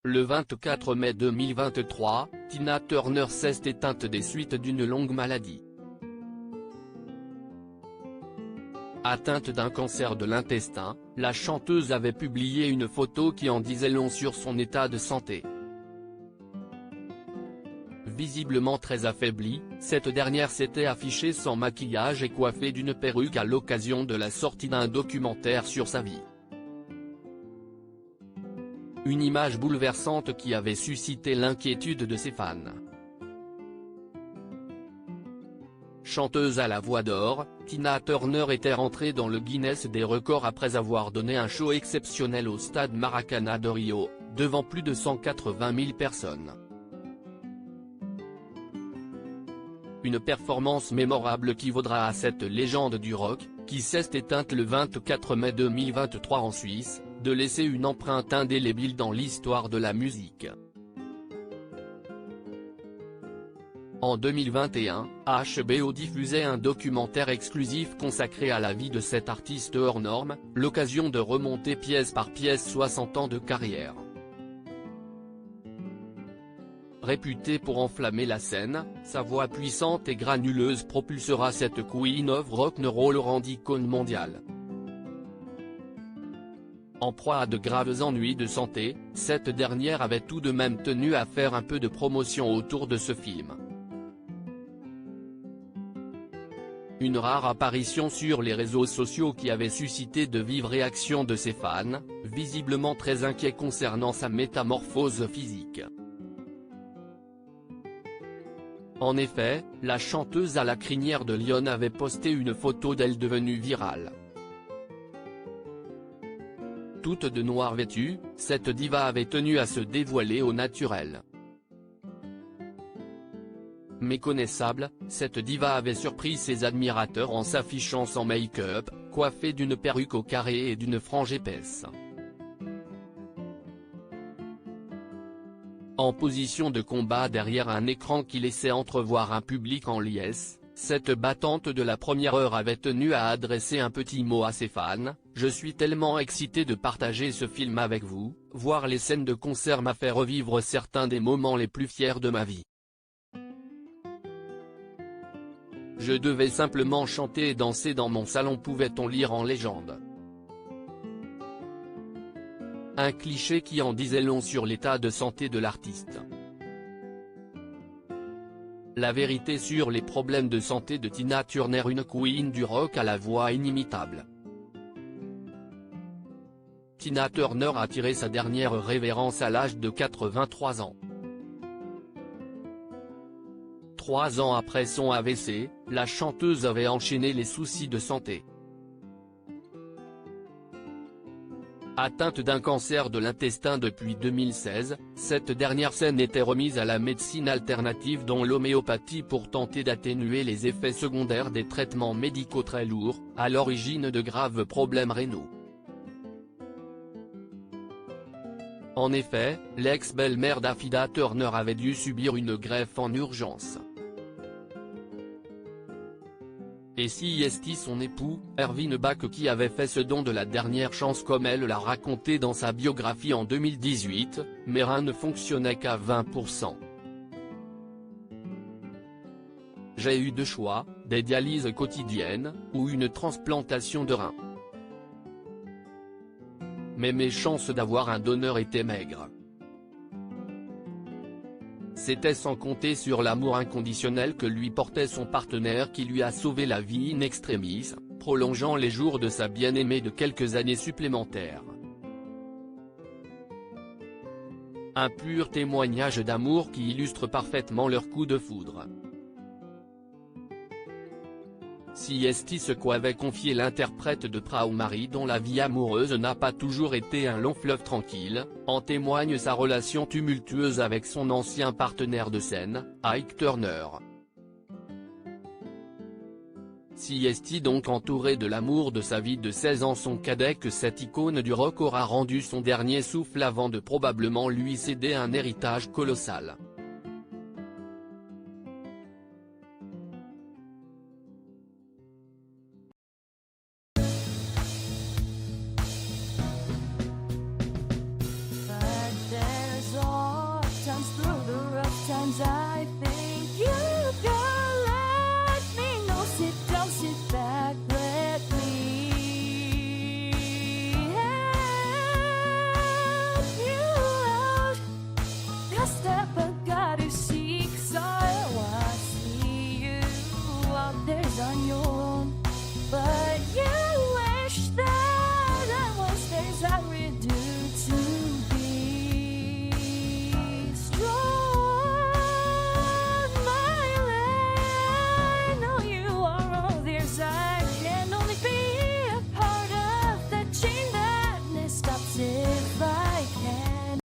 Le 24 mai 2023, Tina Turner s'est éteinte des suites d'une longue maladie. Atteinte d'un cancer de l'intestin, la chanteuse avait publié une photo qui en disait long sur son état de santé. Visiblement très affaiblie, cette dernière s'était affichée sans maquillage et coiffée d'une perruque à l'occasion de la sortie d'un documentaire sur sa vie. Une image bouleversante qui avait suscité l'inquiétude de ses fans. Chanteuse à la voix d'or, Tina Turner était rentrée dans le Guinness des records après avoir donné un show exceptionnel au stade Maracanã de Rio, devant plus de 180 000 personnes. Une performance mémorable qui vaudra à cette légende du rock, qui s'est éteinte le 24 mai 2023 en Suisse, de laisser une empreinte indélébile dans l'histoire de la musique. En 2021, HBO diffusait un documentaire exclusif consacré à la vie de cet artiste hors norme, l'occasion de remonter pièce par pièce 60 ans de carrière. Réputée pour enflammer la scène, sa voix puissante et granuleuse propulsera cette Queen of Rock'n'Roll au rang d'icône mondiale. En proie à de graves ennuis de santé, cette dernière avait tout de même tenu à faire un peu de promotion autour de ce film. Une rare apparition sur les réseaux sociaux qui avait suscité de vives réactions de ses fans, visiblement très inquiets concernant sa métamorphose physique. En effet, la chanteuse à la crinière de lion avait posté une photo d'elle devenue virale. Toute de noir vêtue, cette diva avait tenu à se dévoiler au naturel. Méconnaissable, cette diva avait surpris ses admirateurs en s'affichant sans make-up, coiffée d'une perruque au carré et d'une frange épaisse. En position de combat derrière un écran qui laissait entrevoir un public en liesse, cette battante de la première heure avait tenu à adresser un petit mot à ses fans: « Je suis tellement excitée de partager ce film avec vous, voir les scènes de concert m'a fait revivre certains des moments les plus fiers de ma vie. Je devais simplement chanter et danser dans mon salon », pouvait-on lire en légende. Un cliché qui en disait long sur l'état de santé de l'artiste. La vérité sur les problèmes de santé de Tina Turner, une queen du rock à la voix inimitable. Tina Turner a tiré sa dernière révérence à l'âge de 83 ans. 3 ans après son AVC, la chanteuse avait enchaîné les soucis de santé. Atteinte d'un cancer de l'intestin depuis 2016, cette dernière scène était remise à la médecine alternative dont l'homéopathie pour tenter d'atténuer les effets secondaires des traitements médicaux très lourds, à l'origine de graves problèmes rénaux. En effet, l'ex-belle-mère d'Affida Turner avait dû subir une greffe en urgence. Et si est son époux, Erwin Bach, qui avait fait ce don de la dernière chance comme elle l'a raconté dans sa biographie en 2018, mais rien ne fonctionnait qu'à 20%. J'ai eu deux choix, des dialyses quotidiennes, ou une transplantation de rein. Mais mes chances d'avoir un donneur étaient maigres. C'était sans compter sur l'amour inconditionnel que lui portait son partenaire qui lui a sauvé la vie in extremis, prolongeant les jours de sa bien-aimée de quelques années supplémentaires. Un pur témoignage d'amour qui illustre parfaitement leur coup de foudre. Si ce qu'avait confié l'interprète de Proud Mary, dont la vie amoureuse n'a pas toujours été un long fleuve tranquille, en témoigne sa relation tumultueuse avec son ancien partenaire de scène, Ike Turner. Si donc entouré de l'amour de sa vie de 16 ans, son cadet, que cette icône du rock aura rendu son dernier souffle avant de probablement lui céder un héritage colossal.